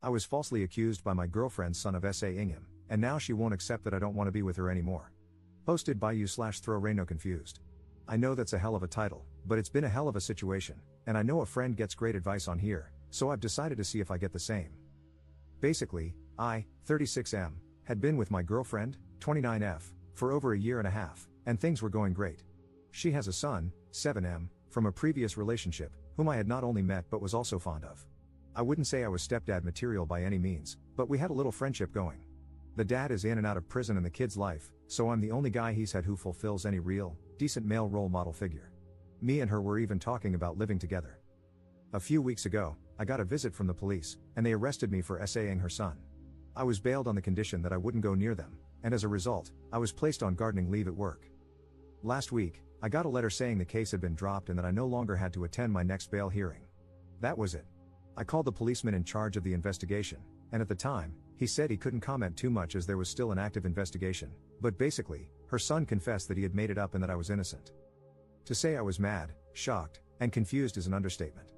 I was falsely accused by my girlfriend's son of SAing him, and now she won't accept that I don't want to be with her anymore. Posted by you/throw confused. I know that's a hell of a title, but it's been a hell of a situation, and I know a friend gets great advice on here, so I've decided to see if I get the same. Basically, I, 36M, had been with my girlfriend, 29F, for over a year and a half, and things were going great. She has a son, 7M, from a previous relationship, whom I had not only met but was also fond of. I wouldn't say I was stepdad material by any means, but we had a little friendship going. The dad is in and out of prison in the kid's life, so I'm the only guy he's had who fulfills any real, decent male role model figure. Me and her were even talking about living together. A few weeks ago, I got a visit from the police, and they arrested me for SAing her son. I was bailed on the condition that I wouldn't go near them, and as a result, I was placed on gardening leave at work. Last week, I got a letter saying the case had been dropped and that I no longer had to attend my next bail hearing. That was it. I called the policeman in charge of the investigation, and at the time, he said he couldn't comment too much as there was still an active investigation, but basically, her son confessed that he had made it up and that I was innocent. To say I was mad, shocked, and confused is an understatement.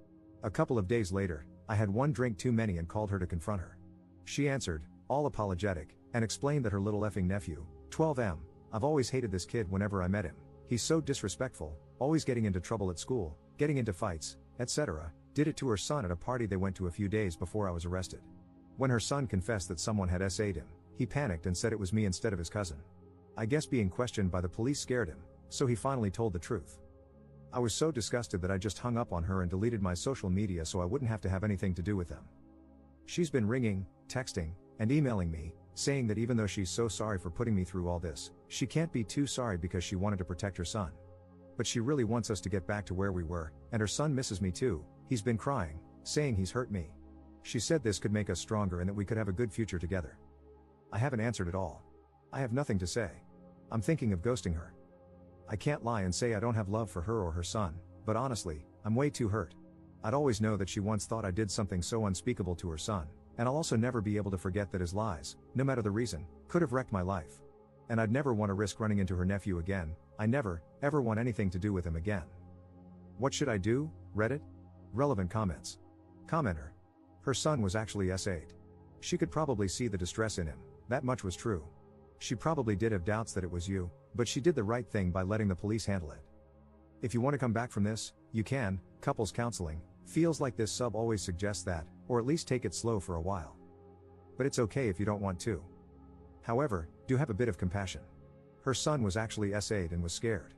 A couple of days later, I had one drink too many and called her to confront her. She answered, all apologetic, and explained that her little effing nephew, 12M, I've always hated this kid whenever I met him. He's so disrespectful, always getting into trouble at school, getting into fights, etc. Did it to her son at a party they went to a few days before I was arrested. When her son confessed that someone had SA'd him, he panicked and said it was me instead of his cousin. I guess being questioned by the police scared him, so he finally told the truth. I was so disgusted that I just hung up on her and deleted my social media so I wouldn't have to have anything to do with them. She's been ringing, texting, and emailing me, saying that even though she's so sorry for putting me through all this, she can't be too sorry because she wanted to protect her son. But she really wants us to get back to where we were, and her son misses me too. He's been crying, saying he's hurt me. She said this could make us stronger and that we could have a good future together. I haven't answered at all. I have nothing to say. I'm thinking of ghosting her. I can't lie and say I don't have love for her or her son, but honestly, I'm way too hurt. I'd always know that she once thought I did something so unspeakable to her son, and I'll also never be able to forget that his lies, no matter the reason, could have wrecked my life. And I'd never want to risk running into her nephew again. I never, ever want anything to do with him again. What should I do? Reddit? Relevant comments. Commenter. Her son was actually SA'd. She could probably see the distress in him, that much was true. She probably did have doubts that it was you, but she did the right thing by letting the police handle it. If you want to come back from this, you can. Couples counseling feels like this sub always suggests that, or at least take it slow for a while. But it's okay if you don't want to. However, do have a bit of compassion. Her son was actually SA'd and was scared.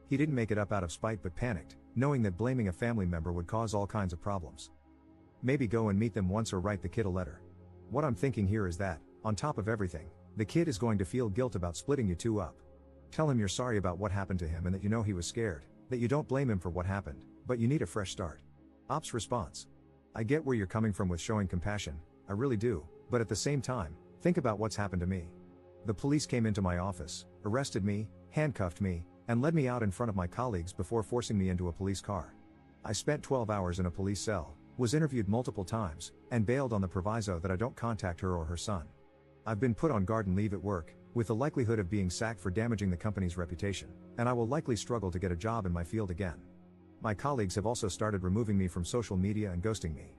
He didn't make it up out of spite but panicked, knowing that blaming a family member would cause all kinds of problems. Maybe go and meet them once or write the kid a letter. What I'm thinking here is that, on top of everything, the kid is going to feel guilt about splitting you two up. Tell him you're sorry about what happened to him and that you know he was scared, that you don't blame him for what happened, but you need a fresh start. Op's response. I get where you're coming from with showing compassion, I really do, but at the same time, think about what's happened to me. The police came into my office, arrested me, handcuffed me, and led me out in front of my colleagues before forcing me into a police car. I spent 12 hours in a police cell, was interviewed multiple times, and bailed on the proviso that I don't contact her or her son. I've been put on garden leave at work, with the likelihood of being sacked for damaging the company's reputation, and I will likely struggle to get a job in my field again. My colleagues have also started removing me from social media and ghosting me.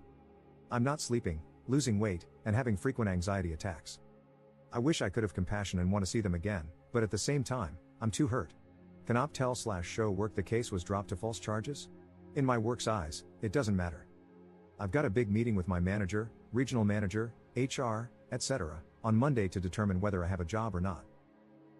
I'm not sleeping, losing weight, and having frequent anxiety attacks. I wish I could have compassion and want to see them again, but at the same time, I'm too hurt. Can Op tell/show work the case was dropped to false charges? In my work's eyes, it doesn't matter. I've got a big meeting with my manager, regional manager, HR, etc., on Monday to determine whether I have a job or not.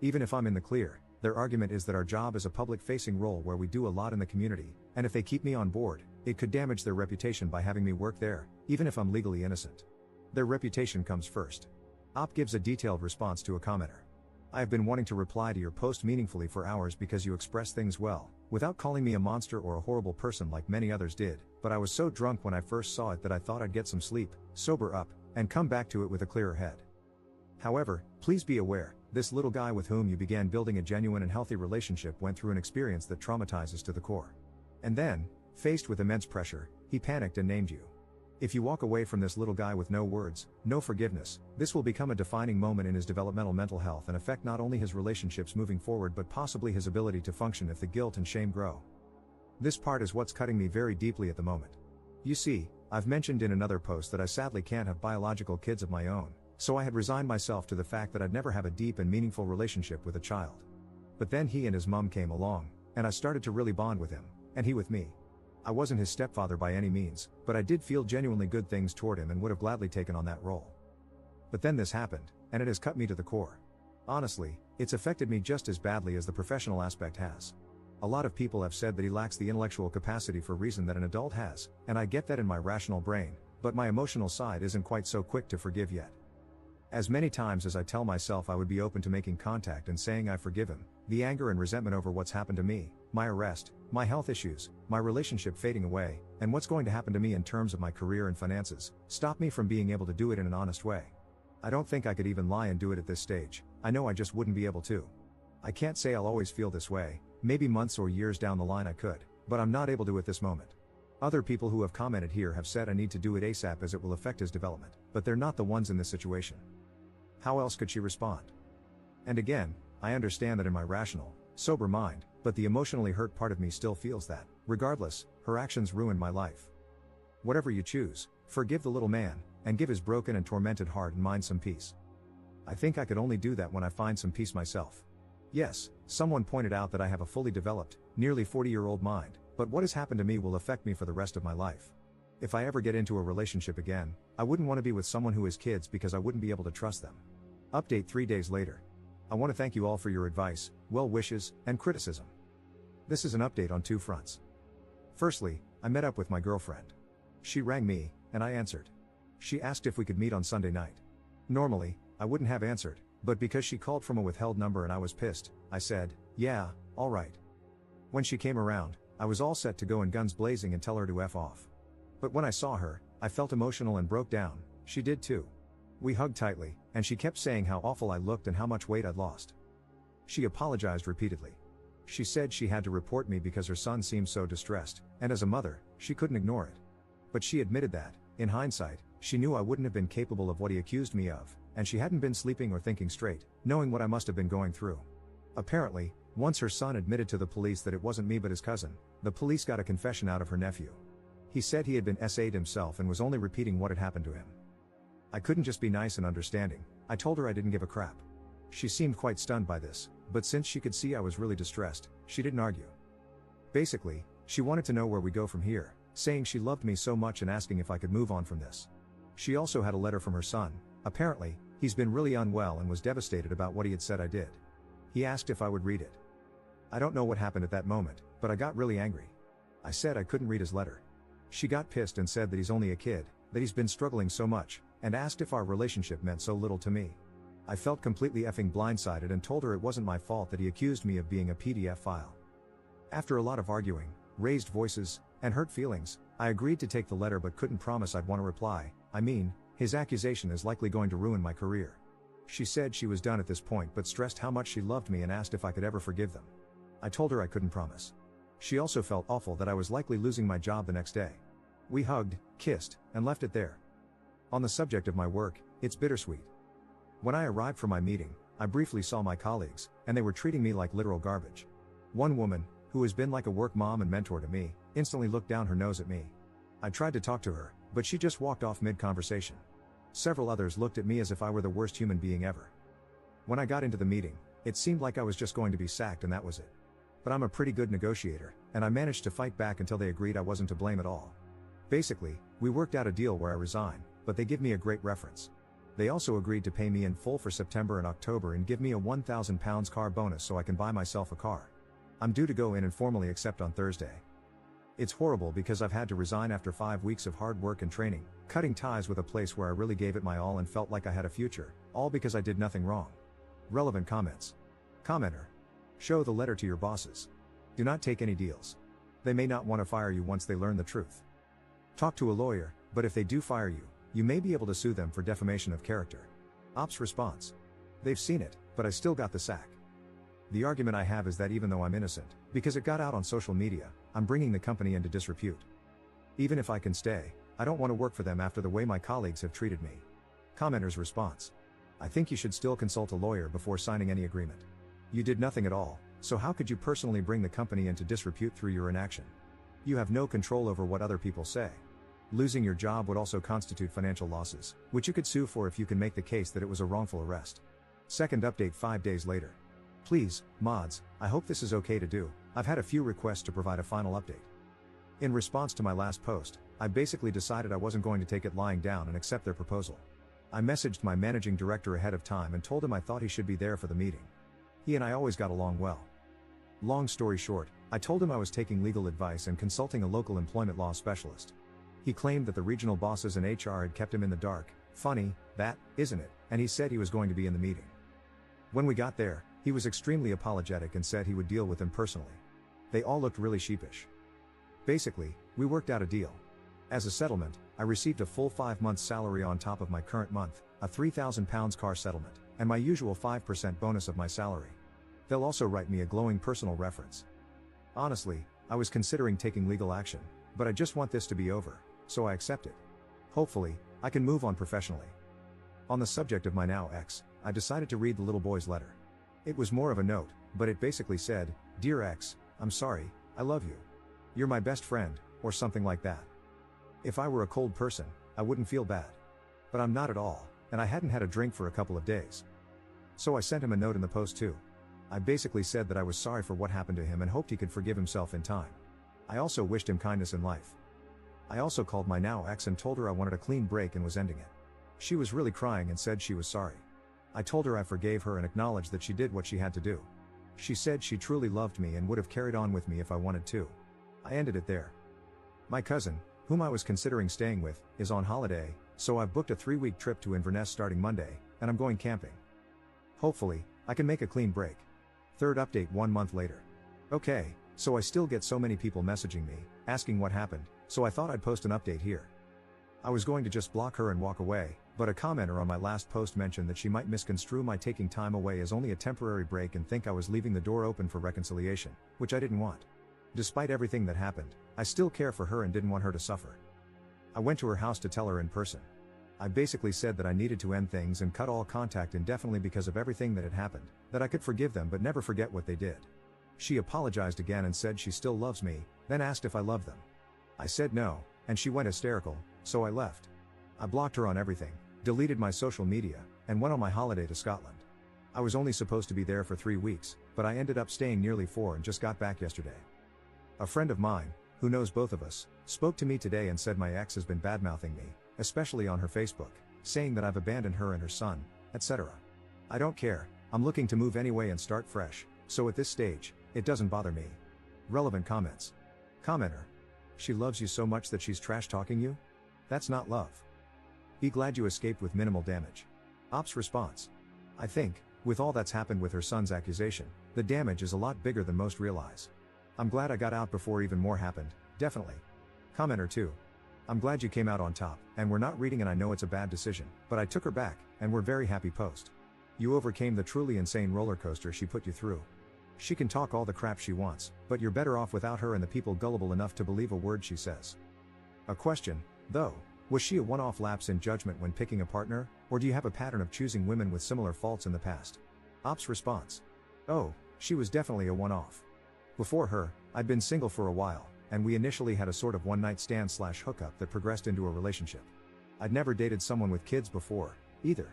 Even if I'm in the clear, their argument is that our job is a public-facing role where we do a lot in the community, and if they keep me on board, it could damage their reputation by having me work there, even if I'm legally innocent. Their reputation comes first. Op gives a detailed response to a commenter. I have been wanting to reply to your post meaningfully for hours because you express things well, without calling me a monster or a horrible person like many others did, but I was so drunk when I first saw it that I thought I'd get some sleep, sober up, and come back to it with a clearer head. However, please be aware, this little guy with whom you began building a genuine and healthy relationship went through an experience that traumatizes to the core. And then, faced with immense pressure, he panicked and named you. If you walk away from this little guy with no words, no forgiveness, this will become a defining moment in his developmental mental health and affect not only his relationships moving forward but possibly his ability to function if the guilt and shame grow. This part is what's cutting me very deeply at the moment. You see, I've mentioned in another post that I sadly can't have biological kids of my own, so I had resigned myself to the fact that I'd never have a deep and meaningful relationship with a child. But then he and his mom came along, and I started to really bond with him, and he with me. I wasn't his stepfather by any means, but I did feel genuinely good things toward him and would have gladly taken on that role. But then this happened, and it has cut me to the core. Honestly, it's affected me just as badly as the professional aspect has. A lot of people have said that he lacks the intellectual capacity for reason that an adult has, and I get that in my rational brain, but my emotional side isn't quite so quick to forgive yet. As many times as I tell myself I would be open to making contact and saying I forgive him, the anger and resentment over what's happened to me, my arrest, my health issues, my relationship fading away, and what's going to happen to me in terms of my career and finances, stop me from being able to do it in an honest way. I don't think I could even lie and do it at this stage. I know I just wouldn't be able to. I can't say I'll always feel this way, maybe months or years down the line I could, but I'm not able to at this moment. Other people who have commented here have said I need to do it ASAP as it will affect his development, but they're not the ones in this situation. How else could she respond? And again, I understand that in my rational, sober mind, but the emotionally hurt part of me still feels that, regardless, her actions ruined my life. Whatever you choose, forgive the little man, and give his broken and tormented heart and mind some peace. I think I could only do that when I find some peace myself. Yes, someone pointed out that I have a fully developed, nearly 40-year-old mind, but what has happened to me will affect me for the rest of my life. If I ever get into a relationship again, I wouldn't want to be with someone who has kids because I wouldn't be able to trust them. Update 3 days later. I want to thank you all for your advice, well wishes, and criticism. This is an update on 2 fronts. Firstly, I met up with my girlfriend. She rang me, and I answered. She asked if we could meet on Sunday night. Normally, I wouldn't have answered, but because she called from a withheld number and I was pissed, I said, yeah, alright. When she came around, I was all set to go in guns blazing and tell her to F off. But when I saw her, I felt emotional and broke down. She did too. We hugged tightly, and she kept saying how awful I looked and how much weight I'd lost. She apologized repeatedly. She said she had to report me because her son seemed so distressed, and as a mother, she couldn't ignore it. But she admitted that, in hindsight, she knew I wouldn't have been capable of what he accused me of, and she hadn't been sleeping or thinking straight, knowing what I must have been going through. Apparently, once her son admitted to the police that it wasn't me but his cousin, the police got a confession out of her nephew. He said he had been SA'd himself and was only repeating what had happened to him. I couldn't just be nice and understanding. I told her I didn't give a crap. She seemed quite stunned by this, but since she could see I was really distressed, she didn't argue. Basically, she wanted to know where we go from here, saying she loved me so much and asking if I could move on from this. She also had a letter from her son. Apparently, he's been really unwell and was devastated about what he had said I did. He asked if I would read it. I don't know what happened at that moment, but I got really angry. I said I couldn't read his letter. She got pissed and said that he's only a kid, that he's been struggling so much, and asked if our relationship meant so little to me. I felt completely effing blindsided and told her it wasn't my fault that he accused me of being a PDF file. After a lot of arguing, raised voices, and hurt feelings, I agreed to take the letter but couldn't promise I'd want to reply. I mean, his accusation is likely going to ruin my career. She said she was done at this point but stressed how much she loved me and asked if I could ever forgive them. I told her I couldn't promise. She also felt awful that I was likely losing my job the next day. We hugged, kissed, and left it there. On the subject of my work, it's bittersweet. When I arrived for my meeting, I briefly saw my colleagues, and they were treating me like literal garbage. One woman, who has been like a work mom and mentor to me, instantly looked down her nose at me. I tried to talk to her, but she just walked off mid-conversation. Several others looked at me as if I were the worst human being ever. When I got into the meeting, it seemed like I was just going to be sacked and that was it. But I'm a pretty good negotiator, and I managed to fight back until they agreed I wasn't to blame at all. Basically, we worked out a deal where I resign, but they give me a great reference. They also agreed to pay me in full for September and October and give me a £1,000 car bonus so I can buy myself a car. I'm due to go in and formally accept on Thursday. It's horrible because I've had to resign after 5 weeks of hard work and training, cutting ties with a place where I really gave it my all and felt like I had a future, all because I did nothing wrong. Relevant comments. Commenter. Show the letter to your bosses. Do not take any deals. They may not want to fire you once they learn the truth. Talk to a lawyer, but if they do fire you, you may be able to sue them for defamation of character. Ops response. They've seen it, but I still got the sack. The argument I have is that even though I'm innocent, because it got out on social media, I'm bringing the company into disrepute. Even if I can stay, I don't want to work for them after the way my colleagues have treated me. Commenter's response. I think you should still consult a lawyer before signing any agreement. You did nothing at all, so how could you personally bring the company into disrepute through your inaction? You have no control over what other people say. Losing your job would also constitute financial losses, which you could sue for if you can make the case that it was a wrongful arrest. Second update 5 days later. Please, mods, I hope this is okay to do. I've had a few requests to provide a final update. In response to my last post, I basically decided I wasn't going to take it lying down and accept their proposal. I messaged my managing director ahead of time and told him I thought he should be there for the meeting. He and I always got along well. Long story short, I told him I was taking legal advice and consulting a local employment law specialist. He claimed that the regional bosses and HR had kept him in the dark. Funny, that, isn't it? And he said he was going to be in the meeting. When we got there, he was extremely apologetic and said he would deal with them personally. They all looked really sheepish. Basically, we worked out a deal. As a settlement, I received a full 5 months salary on top of my current month, a £3,000 car settlement, and my usual 5% bonus of my salary. They'll also write me a glowing personal reference. Honestly, I was considering taking legal action, but I just want this to be over, so I accept it. Hopefully, I can move on professionally. On the subject of my now ex, I decided to read the little boy's letter. It was more of a note, but it basically said, "Dear ex, I'm sorry, I love you. You're my best friend," or something like that. If I were a cold person, I wouldn't feel bad. But I'm not at all, and I hadn't had a drink for a couple of days. So I sent him a note in the post too. I basically said that I was sorry for what happened to him and hoped he could forgive himself in time. I also wished him kindness in life. I also called my now ex and told her I wanted a clean break and was ending it. She was really crying and said she was sorry. I told her I forgave her and acknowledged that she did what she had to do. She said she truly loved me and would have carried on with me if I wanted to. I ended it there. My cousin, whom I was considering staying with, is on holiday, so I've booked a 3-week trip to Inverness starting Monday, and I'm going camping. Hopefully, I can make a clean break. Third update 1 month later. Okay, so I still get so many people messaging me, asking what happened, so I thought I'd post an update here. I was going to just block her and walk away, but a commenter on my last post mentioned that she might misconstrue my taking time away as only a temporary break and think I was leaving the door open for reconciliation, which I didn't want. Despite everything that happened, I still care for her and didn't want her to suffer. I went to her house to tell her in person. I basically said that I needed to end things and cut all contact indefinitely because of everything that had happened, that I could forgive them but never forget what they did. She apologized again and said she still loves me, then asked if I loved them. I said no, and she went hysterical, so I left. I blocked her on everything, deleted my social media, and went on my holiday to Scotland. I was only supposed to be there for 3 weeks, but I ended up staying nearly 4 and just got back yesterday. A friend of mine, who knows both of us, spoke to me today and said my ex has been badmouthing me, especially on her Facebook, saying that I've abandoned her and her son, etc. I don't care, I'm looking to move anyway and start fresh, so at this stage, it doesn't bother me. Relevant comments. Commenter. She loves you so much that she's trash talking you? That's not love. Be glad you escaped with minimal damage. Ops response. I think, with all that's happened with her son's accusation, the damage is a lot bigger than most realize. I'm glad I got out before even more happened, definitely. Commenter 2. I'm glad you came out on top, and we're not reading and I know it's a bad decision, but I took her back, and we're very happy post. You overcame the truly insane roller coaster she put you through. She can talk all the crap she wants, but you're better off without her and the people gullible enough to believe a word she says. A question, though, was she a one-off lapse in judgment when picking a partner, or do you have a pattern of choosing women with similar faults in the past? Ops response. Oh, she was definitely a one-off. Before her, I'd been single for a while, and we initially had a sort of one-night stand/hookup that progressed into a relationship. I'd never dated someone with kids before, either.